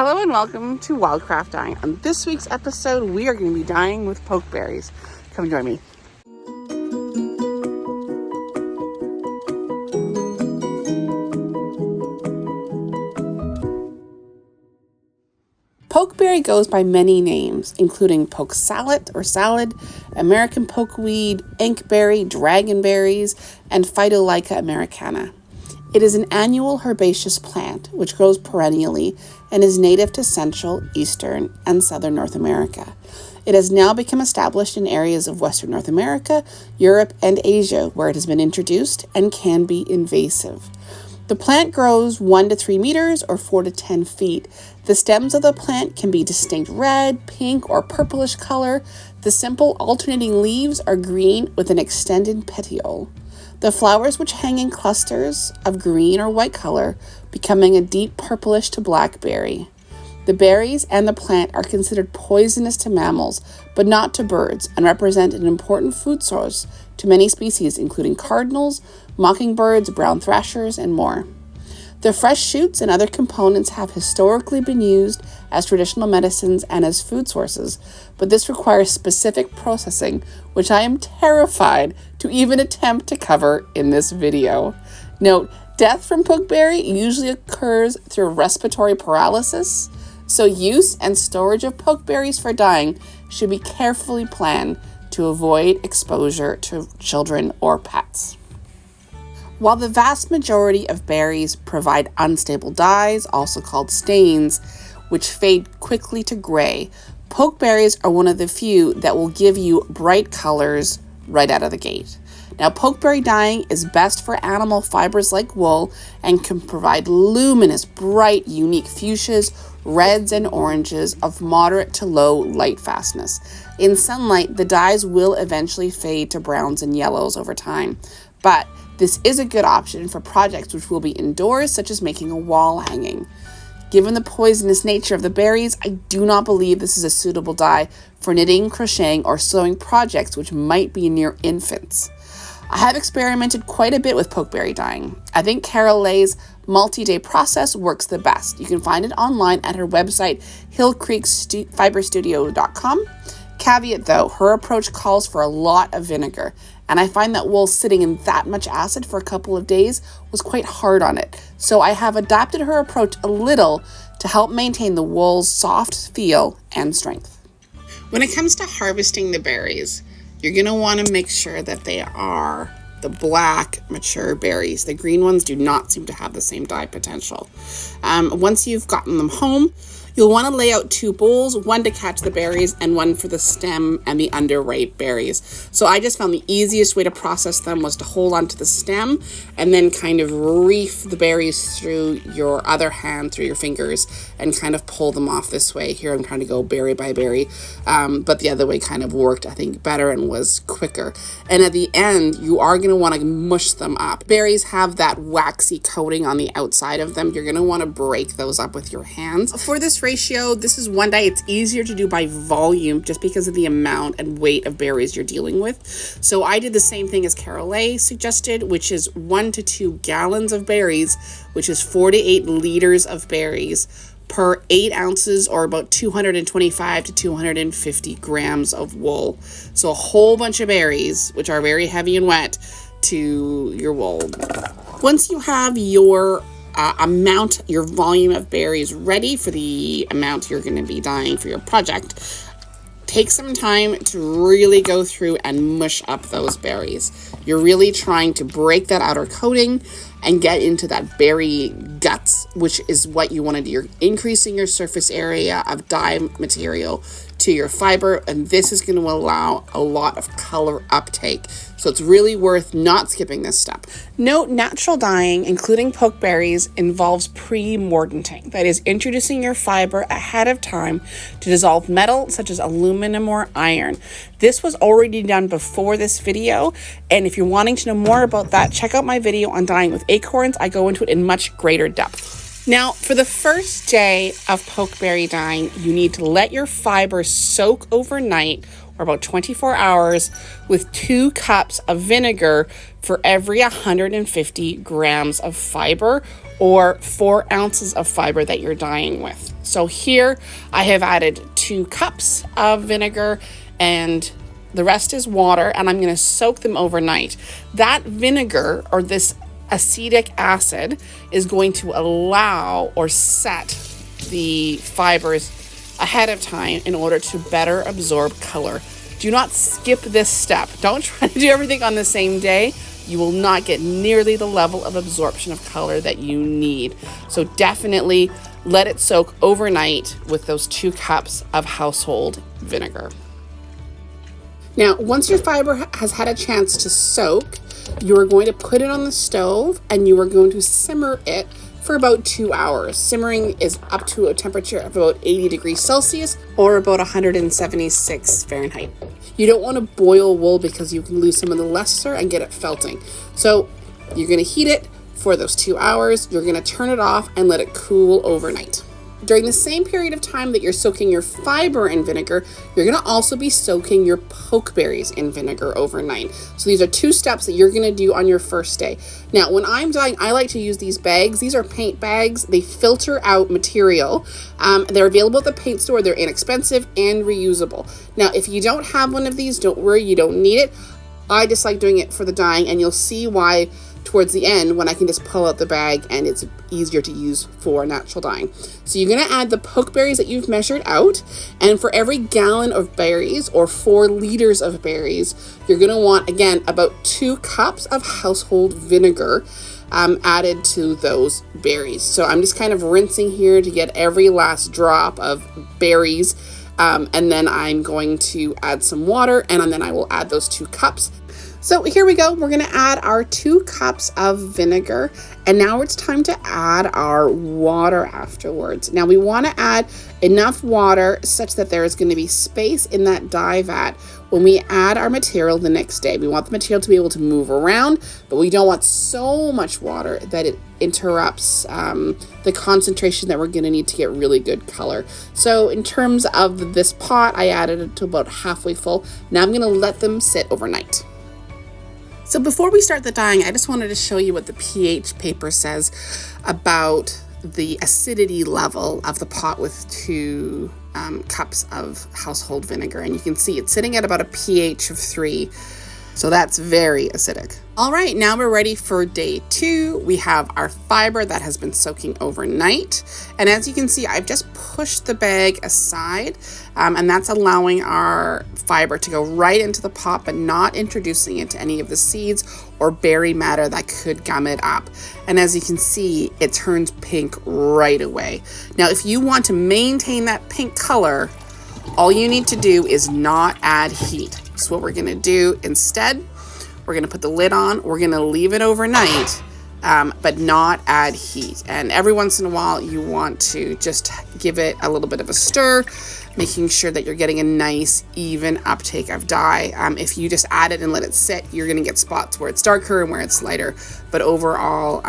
Hello and welcome to Wildcraft Dyeing. On this week's episode, we are going to be dyeing with pokeberries. Come join me. Pokeberry goes by many names, including poke salad or salad, American pokeweed, inkberry, dragonberries, and Phytolacca americana. It is an annual herbaceous plant which grows perennially and is native to Central, Eastern, and Southern North America. It has now become established in areas of Western North America, Europe, and Asia where it has been introduced and can be invasive. The plant grows 1 to 3 meters or 4 to 10 feet. The stems of the plant can be distinct red, pink, or purplish color. The simple alternating leaves are green with an extended petiole. The flowers which hang in clusters of green or white color, becoming a deep purplish to black berry. The berries and the plant are considered poisonous to mammals, but not to birds, and represent an important food source to many species, including cardinals, mockingbirds, brown thrashers, and more. The fresh shoots and other components have historically been used as traditional medicines and as food sources, but this requires specific processing, which I am terrified to even attempt to cover in this video. Note, death from pokeberry usually occurs through respiratory paralysis, so use and storage of pokeberries for dyeing should be carefully planned to avoid exposure to children or pets. While the vast majority of berries provide unstable dyes, also called stains, which fade quickly to gray, pokeberries are one of the few that will give you bright colors right out of the gate. Now, pokeberry dyeing is best for animal fibers like wool and can provide luminous, bright, unique fuchsias, reds, and oranges of moderate to low light fastness. In sunlight, the dyes will eventually fade to browns and yellows over time, but this is a good option for projects which will be indoors, such as making a wall hanging. Given the poisonous nature of the berries, I do not believe this is a suitable dye for knitting, crocheting, or sewing projects which might be near infants. I have experimented quite a bit with pokeberry dyeing. I think Carol Lay's multi-day process works the best. You can find it online at her website, hillcreekfiberstudio.com. Caveat though, her approach calls for a lot of vinegar, and I find that wool sitting in that much acid for a couple of days was quite hard on it. So I have adapted her approach a little to help maintain the wool's soft feel and strength. When it comes to harvesting the berries, you're going to want to make sure that they are the black mature berries. The green ones do not seem to have the same dye potential. Once you've gotten them home, you'll want to lay out 2 bowls, one to catch the berries and one for the stem and the underripe berries. So I just found the easiest way to process them was to hold onto the stem and then kind of reef the berries through your other hand, through your fingers, and kind of pull them off this way. Here I'm trying to go berry by berry, but the other way kind of worked, I think, better and was quicker. And at the end, you are going to want to mush them up. Berries have that waxy coating on the outside of them. You're going to want to break those up with your hands. For this ratio, this is one dye it's easier to do by volume just because of the amount and weight of berries you're dealing with. So I did the same thing as Carol Lay suggested, which is 1 to 2 gallons of berries, which is 4 to 8 liters of berries per 8 ounces, or about 225 to 250 grams of wool. So a whole bunch of berries, which are very heavy and wet, to your wool. Once you have your your volume of berries ready for the amount you're going to be dyeing for your project, take some time to really go through and mush up those berries. You're really trying to break that outer coating and get into that berry guts, which is what you want to do. You're increasing your surface area of dye material to your fiber, and this is going to allow a lot of color uptake. So it's really worth not skipping this step. Note, natural dyeing, including pokeberries, involves pre-mordanting. That is, introducing your fiber ahead of time to dissolve metal such as aluminum or iron. This was already done before this video, and if you're wanting to know more about that, check out my video on dyeing with acorns. I go into it in much greater depth. Now, for the first day of pokeberry dyeing, you need to let your fiber soak overnight, or about 24 hours, with 2 cups of vinegar for every 150 grams of fiber, or 4 ounces of fiber that you're dyeing with. So here I have added 2 cups of vinegar and the rest is water, and I'm going to soak them overnight. That vinegar, or this acetic acid, is going to allow or set the fibers ahead of time in order to better absorb color. Do not skip this step. Don't try to do everything on the same day. You will not get nearly the level of absorption of color that you need. So definitely let it soak overnight with those 2 cups of household vinegar. Now, once your fiber has had a chance to soak, you are going to put it on the stove and you are going to simmer it for about 2 hours. Simmering is up to a temperature of about 80 degrees Celsius or about 176 Fahrenheit. You don't want to boil wool because you can lose some of the luster and get it felting. So you're going to heat it for those 2 hours. You're going to turn it off and let it cool overnight. During the same period of time that you're soaking your fiber in vinegar, you're going to also be soaking your pokeberries in vinegar overnight. So these are 2 steps that you're going to do on your first day. Now, when I'm dyeing, I like to use these bags. These are paint bags. They filter out material. They're available at the paint store. They're inexpensive and reusable. Now, if you don't have one of these, don't worry, you don't need it. I just like doing it for the dyeing, and you'll see why towards the end when I can just pull out the bag and it's easier to use for natural dyeing. So you're going to add the pokeberries that you've measured out, and for every gallon of berries or 4 liters of berries, you're going to want, again, about 2 cups of household vinegar added to those berries. So I'm just kind of rinsing here to get every last drop of berries, and then I'm going to add some water, and then I will add those 2 cups. So here we go. We're going to add our 2 cups of vinegar, and now it's time to add our water afterwards. Now we want to add enough water such that there is going to be space in that dye vat when we add our material the next day. We want the material to be able to move around, but we don't want so much water that it interrupts the concentration that we're going to need to get really good color. So in terms of this pot, I added it to about halfway full. Now I'm going to let them sit overnight. So before we start the dyeing, I just wanted to show you what the pH paper says about the acidity level of the pot with 2 cups of household vinegar. And you can see it's sitting at about a pH of 3. So that's very acidic. All right, now we're ready for day 2. We have our fiber that has been soaking overnight. And as you can see, I've just pushed the bag aside, and that's allowing our fiber to go right into the pot, but not introducing it to any of the seeds or berry matter that could gum it up. And as you can see, it turns pink right away. Now, if you want to maintain that pink color, all you need to do is not add heat. So what we're going to do instead, we're going to put the lid on. We're going to leave it overnight, but not add heat. And every once in a while, you want to just give it a little bit of a stir, making sure that you're getting a nice, even uptake of dye. If you just add it and let it sit, you're going to get spots where it's darker and where it's lighter. But overall,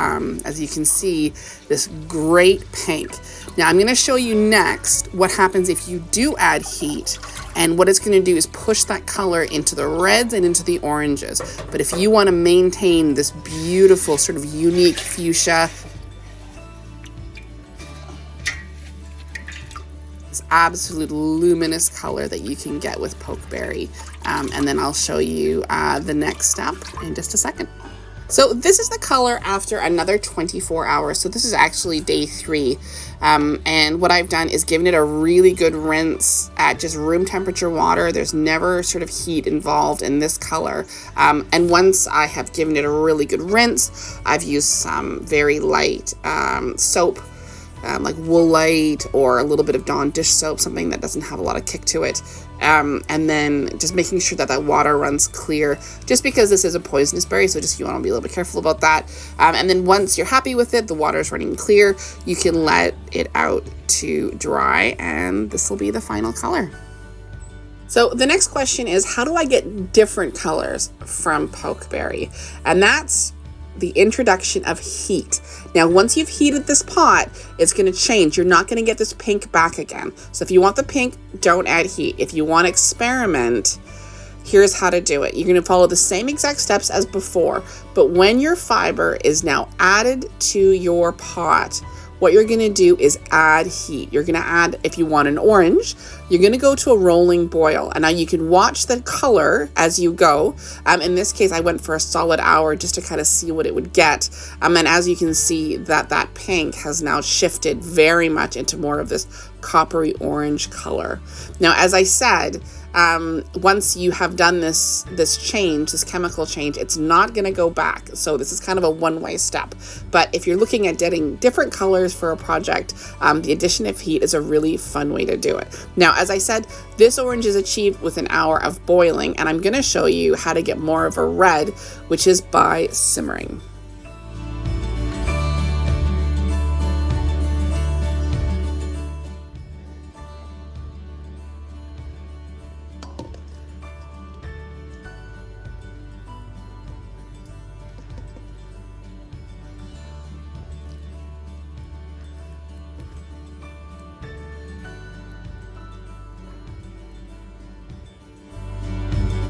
as you can see, this great pink. Now, I'm going to show you next what happens if you do add heat. And what it's going to do is push that color into the reds and into the oranges. But if you want to maintain this beautiful sort of unique fuchsia, this absolute luminous color that you can get with pokeberry. And then I'll show you the next step in just a second. So this is the color after another 24 hours. So this is actually day 3. And what I've done is given it a really good rinse at just room temperature water. There's never sort of heat involved in this color. And once I have given it a really good rinse, I've used some very light soap, like Woolite or a little bit of Dawn dish soap, something that doesn't have a lot of kick to it. And then just making sure that that water runs clear, just because this is a poisonous berry, so just you want to be a little bit careful about that. And then once you're happy with it, the water is running clear, you can let it out to dry, and this will be the final color. So the next question is, how do I get different colors from pokeberry? And that's the introduction of heat. Now, once you've heated this pot, it's going to change. You're not going to get this pink back again. So if you want the pink, don't add heat. If you want to experiment, here's how to do it. You're going to follow the same exact steps as before, but when your fiber is now added to your pot, what you're going to do is add heat. You're going to add, if you want an orange, you're going to go to a rolling boil. And now you can watch the color as you go. In this case, I went for a solid hour just to kind of see what it would get. And as you can see, that pink has now shifted very much into more of this coppery orange color. Now, as I said, once you have done this change, this chemical change, it's not going to go back. So this is kind of a one-way step. But if you're looking at getting different colors for a project, the addition of heat is a really fun way to do it. Now, as I said, this orange is achieved with an hour of boiling, and I'm going to show you how to get more of a red, which is by simmering.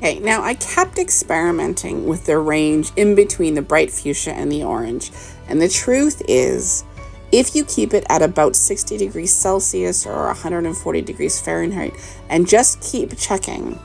Okay, now I kept experimenting with the range in between the bright fuchsia and the orange. And the truth is, if you keep it at about 60 degrees Celsius or 140 degrees Fahrenheit and just keep checking,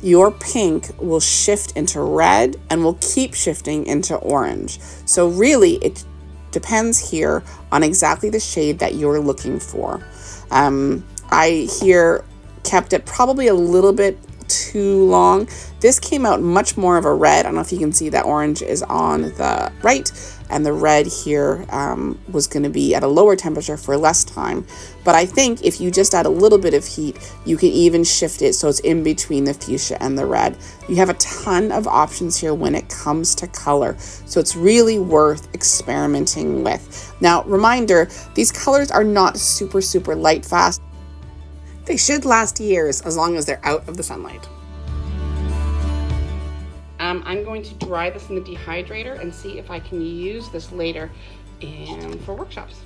your pink will shift into red and will keep shifting into orange. So really, it depends here on exactly the shade that you're looking for. I here kept it probably a little bit too long. This came out much more of a red. I don't know if you can see that orange is on the right, and the red here was going to be at a lower temperature for less time. But I think if you just add a little bit of heat, you can even shift it so it's in between the fuchsia and the red. You have a ton of options here when it comes to color, so it's really worth experimenting with. Now, reminder, these colors are not super light fast. They should last years as long as they're out of the sunlight. I'm going to dry this in the dehydrator and see if I can use this later and for workshops.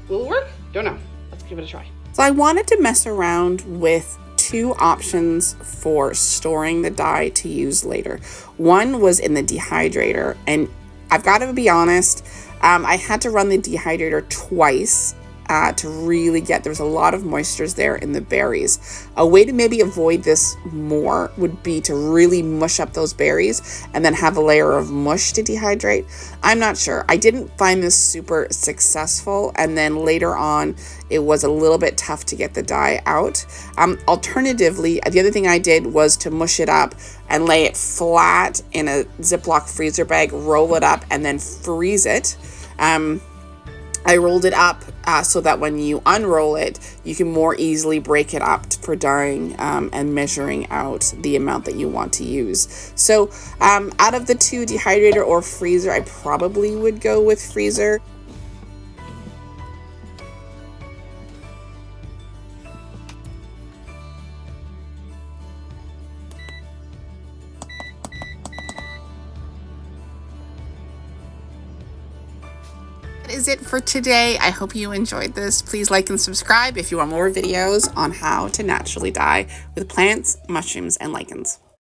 Will it work? Don't know. Let's give it a try. So I wanted to mess around with two options for storing the dye to use later. One was in the dehydrator, and I've got to be honest, I had to run the dehydrator twice to really get, there's a lot of moistures there in the berries. A way to maybe avoid this more would be to really mush up those berries and then have a layer of mush to dehydrate. I'm not sure. I didn't find this super successful, and then later on it was a little bit tough to get the dye out. Alternatively, the other thing I did was to mush it up and lay it flat in a Ziploc freezer bag, roll it up, and then freeze it. I rolled it up so that when you unroll it, you can more easily break it up for dyeing and measuring out the amount that you want to use. So out of the two, dehydrator or freezer, I probably would go with freezer. Is it for today. I hope you enjoyed this. Please like and subscribe if you want more videos on how to naturally dye with plants, mushrooms, and lichens.